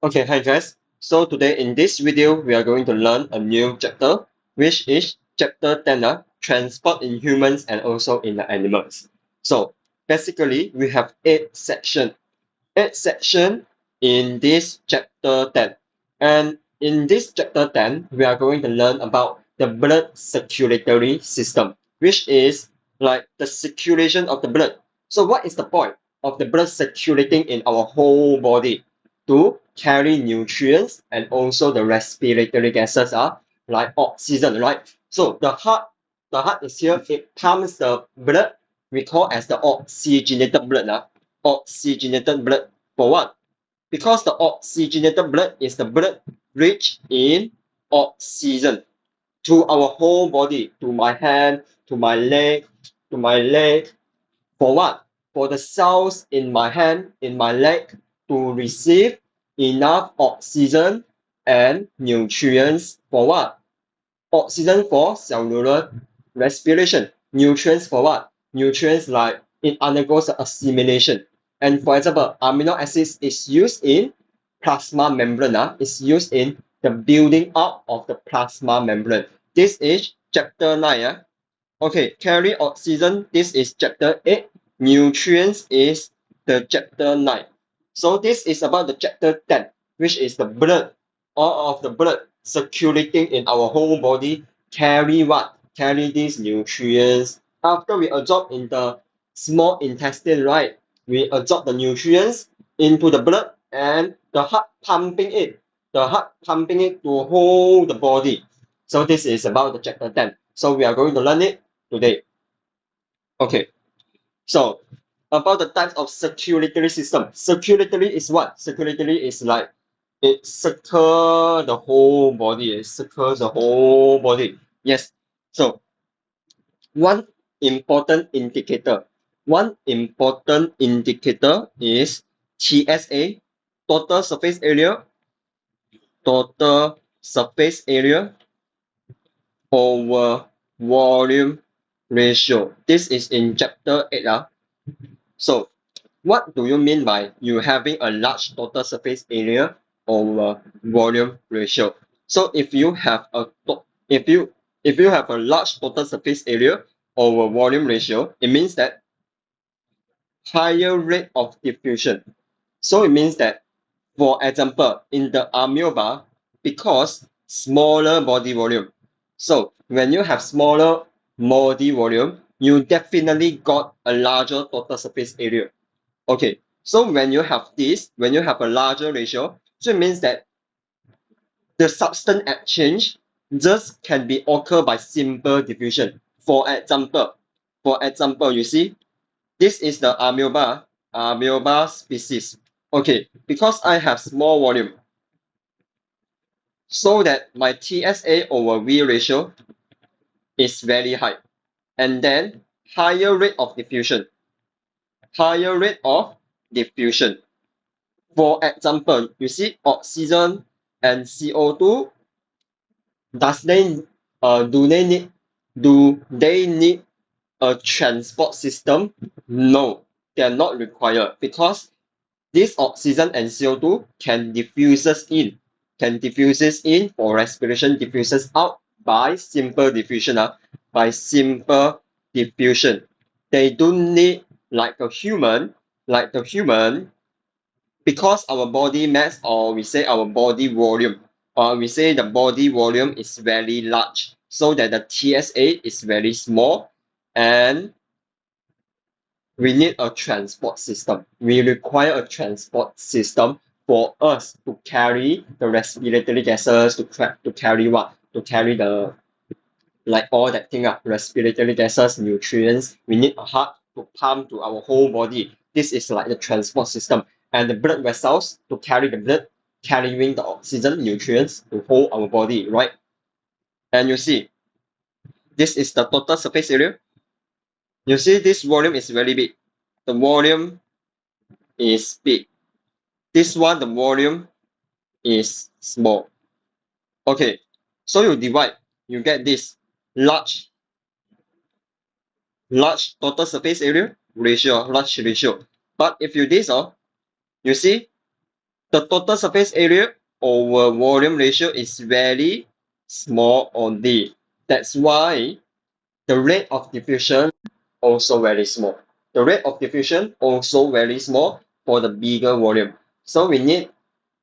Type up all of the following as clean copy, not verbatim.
Okay, hi guys. So today in this video, we are going to learn a new chapter, which is chapter 10, transport in humans and also in the animals. So basically, we have 8 sections. 8 sections in this chapter 10. And in this chapter 10, we are going to learn about the blood circulatory system, which is like the circulation of the blood. So what is the point of the blood circulating in our whole body? To carry nutrients and also the respiratory gases are like oxygen, right? So the heart is here, it pumps the blood we call as the oxygenated blood. Oxygenated blood for what? Because the oxygenated blood is the blood rich in oxygen to our whole body, to my hand, to my leg. For what? For the cells in my hand, in my leg, to receive enough oxygen and nutrients for what? Oxygen for cellular respiration. Nutrients for what? Nutrients like it undergoes assimilation. And for example, amino acids is used in plasma membrane. Is used in the building up of the plasma membrane. This is chapter 9. Okay, carry oxygen. This is chapter 8. Nutrients is the chapter 9. So this is about the chapter 10, which is the blood. All of the blood circulating in our whole body carry what? Carry these nutrients. After we absorb in the small intestine, right? We absorb the nutrients into the blood and the heart pumping it. The heart pumping it to hold the body. So this is about the chapter 10. So we are going to learn it today. Okay, so about the types of circulatory system. Circulatory is what? Circulatory is like it circles the whole body. It circles the whole body. Yes. So one important indicator. One important indicator is TSA, total surface area, total surface area over volume ratio. This is in chapter 8. So what do you mean by you having a large total surface area over volume ratio? So if you have a large total surface area over volume ratio, it means that higher rate of diffusion. So it means that, for example, in the amoeba, because smaller body volume. So when you have smaller body volume, you definitely got a larger total surface area. Okay, so when you have this, when you have a larger ratio, so it means that the substance exchange just can be occur by simple diffusion. For example, you see, this is the amoeba species. Okay, because I have small volume, so that my TSA over V ratio is very high, and then higher rate of diffusion, higher rate of diffusion. For example, you see oxygen and CO2, does they do they need a transport system? No, they are not required because this oxygen and CO2 can diffuses in for respiration, diffuses out by simple diffusion. By simple diffusion. They don't need like the human, because our body mass, or we say our body volume, or we say the body volume is very large, so that the TSA is very small, and we need a transport system. We require a transport system for us to carry the respiratory gases, to carry what? To carry the like all that thing respiratory gases, nutrients. We need a heart to pump to our whole body. This is like the transport system. And the blood vessels to carry the blood, carrying the oxygen, nutrients to hold our body, right? And you see, this is the total surface area. You see, this volume is very big. The volume is big. This one, the volume is small. Okay, so you divide, you get this large, large total surface area ratio, large ratio. But if you this, you see, The total surface area over volume ratio is very small only. That's why the rate of diffusion also very small. The rate of diffusion also very small for the bigger volume. So we need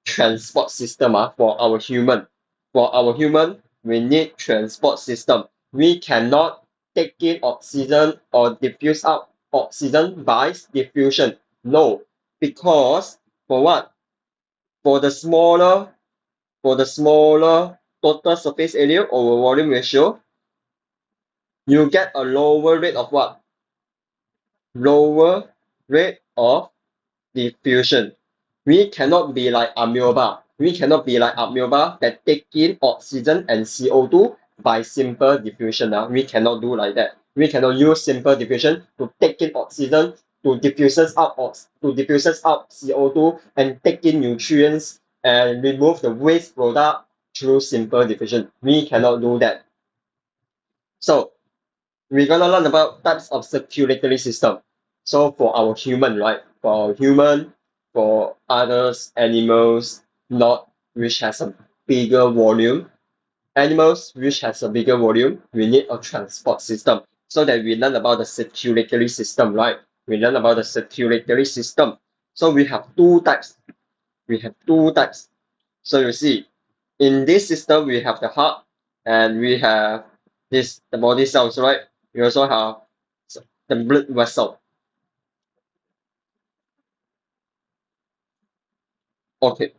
transport system for our human. For our human, we need transport system. We cannot take in oxygen or diffuse out oxygen by diffusion. No, because for what? For the smaller total surface area over volume ratio, you get a lower rate of what? Lower rate of diffusion. We cannot be like amoeba. We cannot be like amoeba that take in oxygen and CO2 by simple diffusion. We cannot do like that. We cannot use simple diffusion to take in oxygen, to diffuses out CO2 and take in nutrients and remove the waste product through simple diffusion. We cannot do that. So we're gonna learn about types of circulatory system. So for our human, right? For our human, for others, animals, not which has a bigger volume. Animals which has a bigger volume, we need a transport system. So that we learn about the circulatory system, right? We learn about the circulatory system. So we have two types. We have two types. So you see, in this system, we have the heart and we have the body cells, right? We also have the blood vessel. Okay.